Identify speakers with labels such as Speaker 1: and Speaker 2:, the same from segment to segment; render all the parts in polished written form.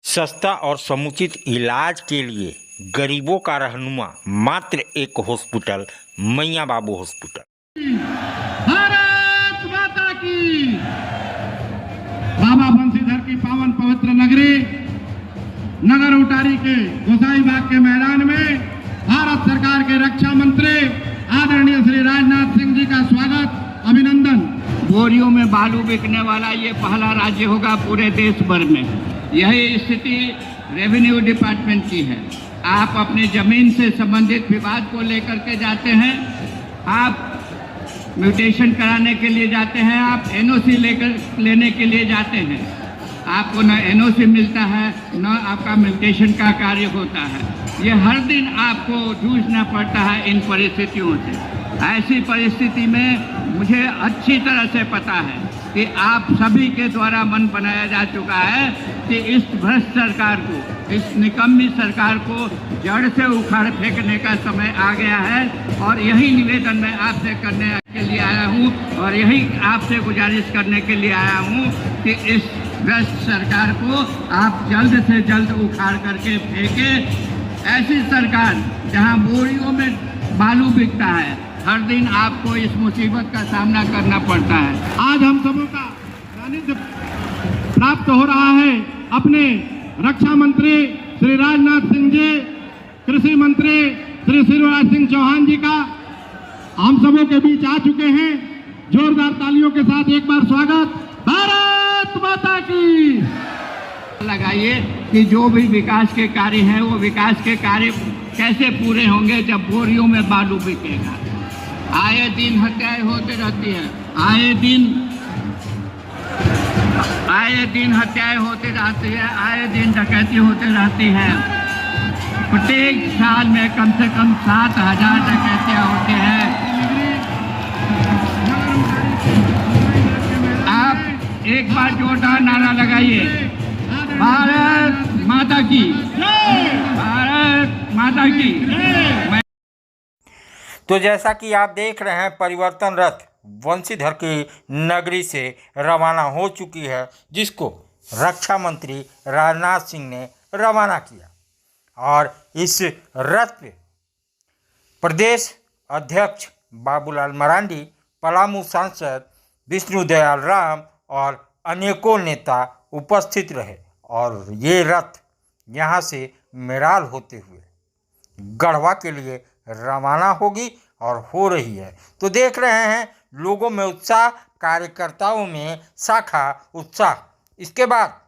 Speaker 1: सस्ता और समुचित इलाज के लिए गरीबों का रहनुमा मात्र एक हॉस्पिटल, मैया बाबू हॉस्पिटल।
Speaker 2: भारत माता की। बाबा बंसीधर की पावन पवित्र नगरी नगर उटारी के गोसाईबाग के मैदान में भारत सरकार के रक्षा मंत्री आदरणीय श्री राजनाथ सिंह जी का स्वागत, अभिनंदन।
Speaker 3: बोरियों में बालू बिकने वाला ये पहला राज्य होगा पूरे देश भर में। यही स्थिति रेवेन्यू डिपार्टमेंट की है। आप अपनी जमीन से संबंधित विवाद को लेकर के जाते हैं, आप म्यूटेशन कराने के लिए जाते हैं, आप एनओसी लेने के लिए जाते हैं, आपको न एनओसी मिलता है न आपका म्यूटेशन का कार्य होता है। ये हर दिन आपको जूझना पड़ता है इन परिस्थितियों से। ऐसी परिस्थिति में मुझे अच्छी तरह से पता है कि आप सभी के द्वारा मन बनाया जा चुका है कि इस भ्रष्ट सरकार को, इस निकम्मी सरकार को जड़ से उखाड़ फेंकने का समय आ गया है। और यही निवेदन मैं आपसे करने के लिए आया हूँ और यही आपसे गुजारिश करने के लिए आया हूँ कि इस भ्रष्ट सरकार को आप जल्द से जल्द उखाड़ करके फेंके। ऐसी सरकार जहाँ बोरियों में बालू बिकता है, हर दिन आपको इस मुसीबत का सामना करना पड़ता है।
Speaker 2: आज हम सबों का सानिध्य प्राप्त हो रहा है अपने रक्षा मंत्री श्री राजनाथ सिंह जी, कृषि मंत्री श्री शिवराज सिंह चौहान जी का हम सबों के बीच आ चुके हैं। जोरदार तालियों के साथ एक बार स्वागत। भारत माता की।
Speaker 3: लगाइए कि जो भी विकास के कार्य हैं वो विकास के कार्य कैसे पूरे होंगे जब बोरियों में बालू बिकेगा। आए दिन हत्याएं होते रहती है, आए दिन हत्याएं होते रहती है, आए दिन डकैती होते रहती है। प्रत्येक साल में कम से कम 7,000 डकैतियां होती हैं। आप एक बार जोरदार नारा लगाइए, भारत माता की, भारत माता की।
Speaker 1: तो जैसा कि आप देख रहे हैं, परिवर्तन रथ बंसीधर की नगरी से रवाना हो चुकी है, जिसको रक्षा मंत्री राजनाथ सिंह ने रवाना किया। और इस रथ पे प्रदेश अध्यक्ष बाबूलाल मरांडी, पलामू सांसद विष्णुदयाल राम और अनेकों नेता उपस्थित रहे। और ये रथ यहाँ से मेराल होते हुए गढ़वा के लिए रवाना होगी और हो रही है। तो देख रहे हैं लोगों में उत्साह, कार्यकर्ताओं में शाखा उत्साह। इसके बाद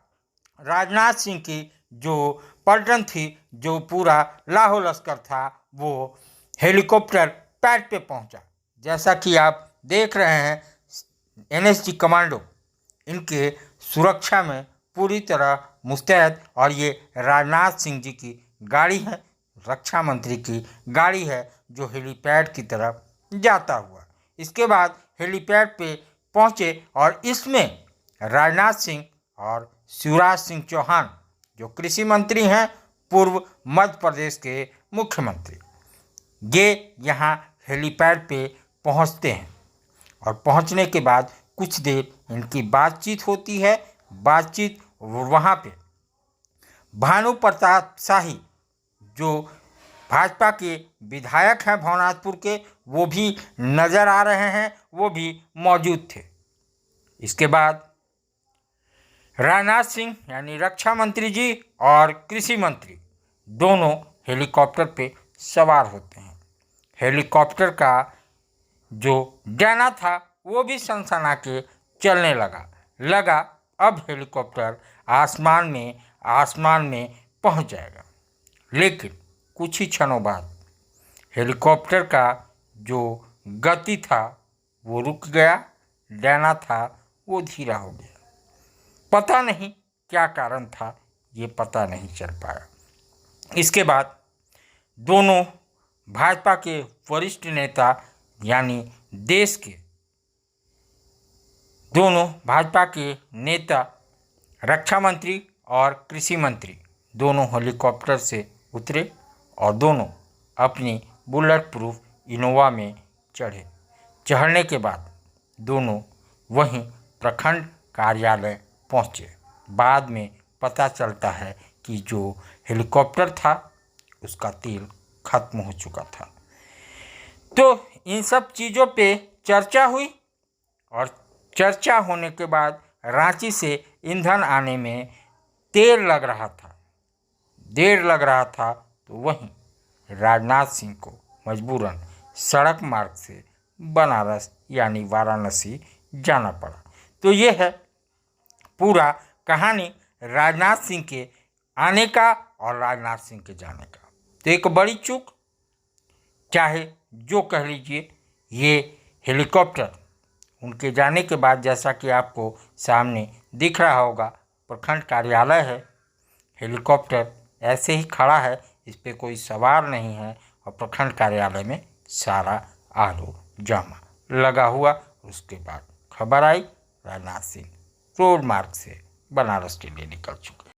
Speaker 1: राजनाथ सिंह की जो पलटन थी, जो पूरा लाहो लश्कर था, वो हेलीकॉप्टर पैड पे पहुंचा। जैसा कि आप देख रहे हैं, एनएसजी कमांडो इनके सुरक्षा में पूरी तरह मुस्तैद। और ये राजनाथ सिंह जी की गाड़ी है, रक्षा मंत्री की गाड़ी है, जो हेलीपैड की तरफ जाता हुआ। इसके बाद हेलीपैड पे पहुंचे और इसमें राजनाथ सिंह और शिवराज सिंह चौहान, जो कृषि मंत्री हैं, पूर्व मध्य प्रदेश के मुख्यमंत्री, ये यहाँ हेलीपैड पे पहुंचते हैं। और पहुंचने के बाद कुछ देर इनकी बातचीत होती है। बातचीत वहाँ पे भानु प्रताप शाही, जो भाजपा के विधायक हैं भवनाथपुर के, वो भी नज़र आ रहे हैं, वो भी मौजूद थे। इसके बाद राजनाथ सिंह यानी रक्षा मंत्री जी और कृषि मंत्री दोनों हेलीकॉप्टर पे सवार होते हैं। हेलीकॉप्टर का जो डाना था वो भी सनसना के चलने लगा। अब हेलीकॉप्टर आसमान में पहुंच जाएगा। लेकिन कुछ ही क्षणों बाद हेलीकॉप्टर का जो गति था वो रुक गया, डाना था वो धीरा हो गया। पता नहीं क्या कारण था, ये पता नहीं चल पाया। इसके बाद दोनों भाजपा के वरिष्ठ नेता यानी देश के दोनों भाजपा के नेता, रक्षा मंत्री और कृषि मंत्री, दोनों हेलीकॉप्टर से उतरे और दोनों अपनी बुलेट प्रूफ इनोवा में चढ़ने के बाद दोनों वहीं प्रखंड कार्यालय पहुँचे। बाद में पता चलता है कि जो हेलीकॉप्टर था उसका तेल खत्म हो चुका था। तो इन सब चीज़ों पे चर्चा हुई और चर्चा होने के बाद रांची से ईंधन आने में देर लग रहा था, तो वहीं राजनाथ सिंह को मजबूरन सड़क मार्ग से बनारस यानी वाराणसी जाना पड़ा। तो ये है पूरा कहानी राजनाथ सिंह के आने का और राजनाथ सिंह के जाने का। तो एक बड़ी चूक, चाहे जो कह लीजिए, ये हेलीकॉप्टर उनके जाने के बाद, जैसा कि आपको सामने दिख रहा होगा, प्रखंड कार्यालय है, हेलीकॉप्टर ऐसे ही खड़ा है, इस पे कोई सवार नहीं है और प्रखंड कार्यालय में सारा आलो जामा लगा हुआ। उसके बाद खबर आई राजनाथ सिंह रोड मार्ग से बनारस के लिए निकल चुके।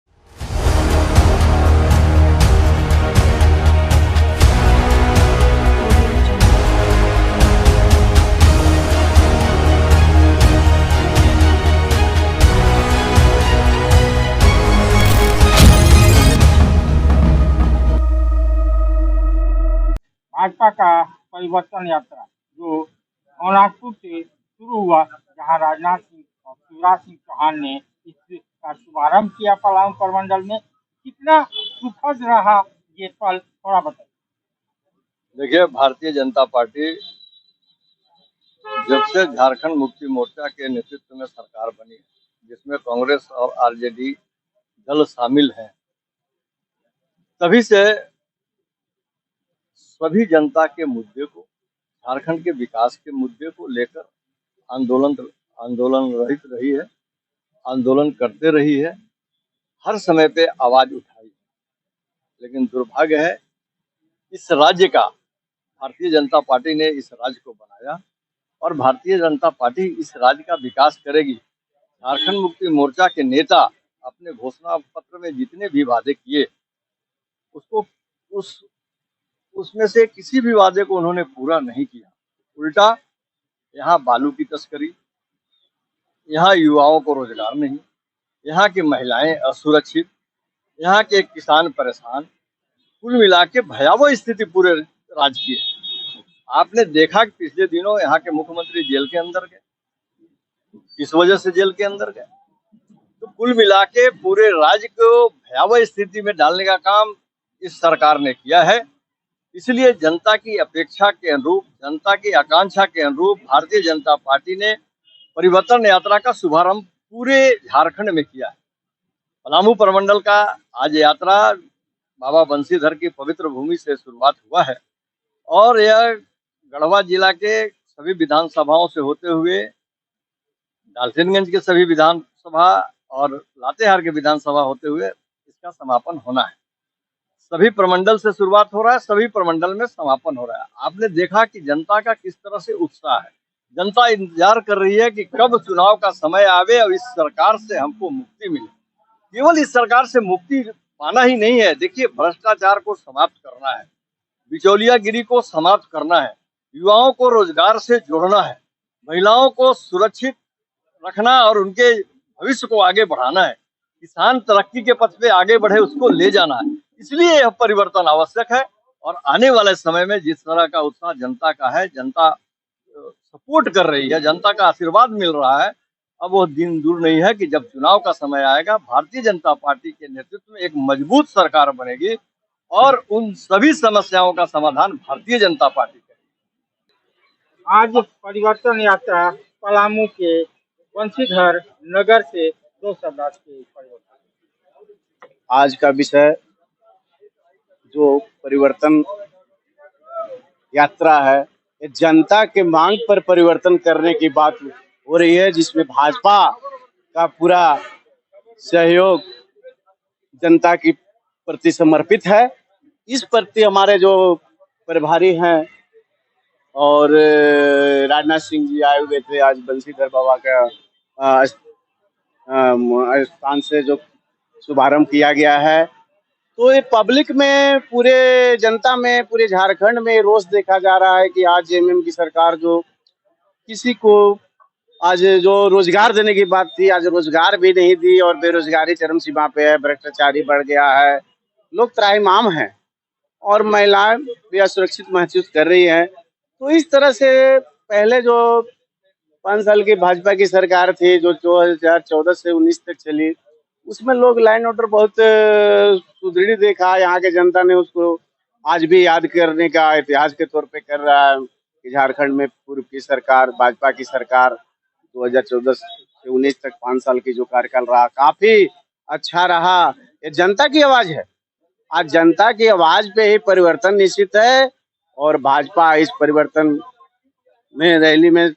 Speaker 1: भाजपा का परिवर्तन यात्रा जो नागपुर से शुरू हुआ, जहां राजनाथ सिंह और शिवराज सिंह चौहान ने इसका शुभारंभ किया पलामू प्रमंडल में, कितना सुखद रहा ये पल, थोड़ा बताइए।
Speaker 4: देखिए, भारतीय जनता पार्टी जब से झारखंड मुक्ति मोर्चा के नेतृत्व में सरकार बनी, जिसमें कांग्रेस और आरजेडी दल शामिल हैं, तभी से सभी जनता के मुद्दे को, झारखंड के विकास के मुद्दे को लेकर आंदोलन रहित रही है, आंदोलन करते रही है, हर समय पे आवाज उठाई। लेकिन दुर्भाग्य है, इस राज्य का भारतीय जनता पार्टी ने इस राज्य को बनाया और भारतीय जनता पार्टी इस राज्य का विकास करेगी। झारखंड मुक्ति मोर्चा के नेता अपने घोषणा पत्र में जितने भी वादे किए, उसको उसमें से किसी भी वादे को उन्होंने पूरा नहीं किया। उल्टा यहाँ बालू की तस्करी, यहाँ युवाओं को रोजगार नहीं, यहाँ की महिलाएं असुरक्षित, यहाँ के किसान परेशान, कुल मिला के भयावह स्थिति पूरे राज्य की है। आपने देखा कि पिछले दिनों यहाँ के मुख्यमंत्री जेल के अंदर गए, किस वजह से जेल के अंदर गए? तो कुल मिला के पूरे राज्य को भयावह स्थिति में डालने का काम इस सरकार ने किया है। इसलिए जनता की अपेक्षा के अनुरूप, जनता की आकांक्षा के अनुरूप भारतीय जनता पार्टी ने परिवर्तन यात्रा का शुभारंभ पूरे झारखंड में किया है। पलामू प्रमंडल का आज यात्रा बाबा बंशीधर की पवित्र भूमि से शुरुआत हुआ है और यह गढ़वा जिला के सभी विधानसभाओं से होते हुए डाल्टनगंज के सभी विधानसभा और लातेहार के विधानसभा होते हुए इसका समापन होना है। सभी प्रमंडल से शुरुआत हो रहा है, सभी प्रमंडल में समापन हो रहा है। आपने देखा कि जनता का किस तरह से उत्साह है। जनता इंतजार कर रही है कि कब चुनाव का समय आवे और इस सरकार से हमको मुक्ति मिले। केवल इस सरकार से मुक्ति पाना ही नहीं है, देखिए, भ्रष्टाचार को समाप्त करना है, बिचौलियागिरी को समाप्त करना है, युवाओं को रोजगार से जोड़ना है, महिलाओं को सुरक्षित रखना और उनके भविष्य को आगे बढ़ाना है, किसान तरक्की के पथ पे आगे बढ़े उसको ले जाना है। इसलिए यह परिवर्तन आवश्यक है और आने वाले समय में जिस तरह का उत्साह जनता का है, जनता सपोर्ट कर रही है, जनता का आशीर्वाद मिल रहा है, अब वो दिन दूर नहीं है कि जब चुनाव का समय आएगा, भारतीय जनता पार्टी के नेतृत्व में एक मजबूत सरकार बनेगी और उन सभी समस्याओं का समाधान भारतीय जनता पार्टी करेगी।
Speaker 1: आज परिवर्तन यात्रा पलामू के बंशीधर नगर से 2 शताब्दी के परिवर्तन।
Speaker 5: आज का विषय जो परिवर्तन यात्रा है, ये जनता के मांग पर परिवर्तन करने की बात हो रही है, जिसमें भाजपा का पूरा सहयोग जनता की प्रति समर्पित है। इस प्रति हमारे जो प्रभारी हैं और राजनाथ सिंह जी आए हुए थे, आज बंशीधर बाबा का स्थान से जो शुभारंभ किया गया है, तो ये पब्लिक में, पूरे जनता में, पूरे झारखंड में रोष देखा जा रहा है कि आज जेएमएम की सरकार जो किसी को आज जो रोजगार देने की बात थी, आज रोजगार भी नहीं दी और बेरोजगारी चरम सीमा पे है, भ्रष्टाचारी बढ़ गया है, लोग त्राहिमाम हैं और महिलाएं भी असुरक्षित महसूस कर रही हैं। तो इस तरह से पहले जो 5 साल की भाजपा की सरकार थी, जो 2014 से 19 तक चली, उसमें लोग लाइन ऑर्डर बहुत सुदृढ़ देखा। यहाँ के जनता ने उसको आज भी याद करने का इतिहास के तौर पे कर रहा है कि झारखंड में पूर्व की सरकार, भाजपा की सरकार 2014 से 19 तक 5 साल की जो कार्यकाल रहा, काफी अच्छा रहा। ये जनता की आवाज है। आज जनता की आवाज पे ही परिवर्तन निश्चित है और भाजपा इस परिवर्तन में रैली में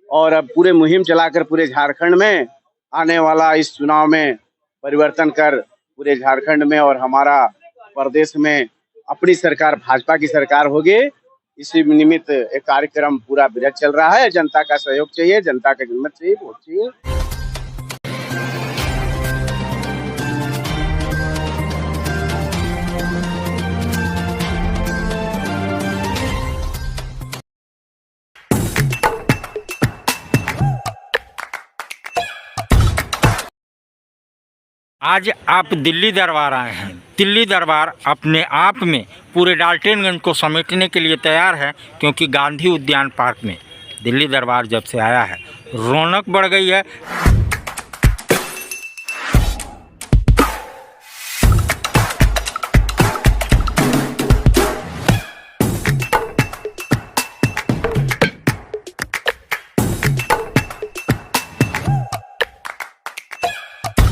Speaker 5: और अब पूरे मुहिम चलाकर पूरे झारखंड में आने वाला इस चुनाव में परिवर्तन कर पूरे झारखंड में और हमारा प्रदेश में अपनी सरकार, भाजपा की सरकार होगी। इसी निमित्त एक कार्यक्रम पूरा विराट चल रहा है। जनता का सहयोग चाहिए, जनता का हिम्मत चाहिए, वोट चाहिए।
Speaker 1: आज आप दिल्ली दरबार आए हैं। दिल्ली दरबार अपने आप में पूरे डाल्टनगंज को समेटने के लिए तैयार है, क्योंकि गांधी उद्यान पार्क में दिल्ली दरबार जब से आया है रौनक बढ़ गई है।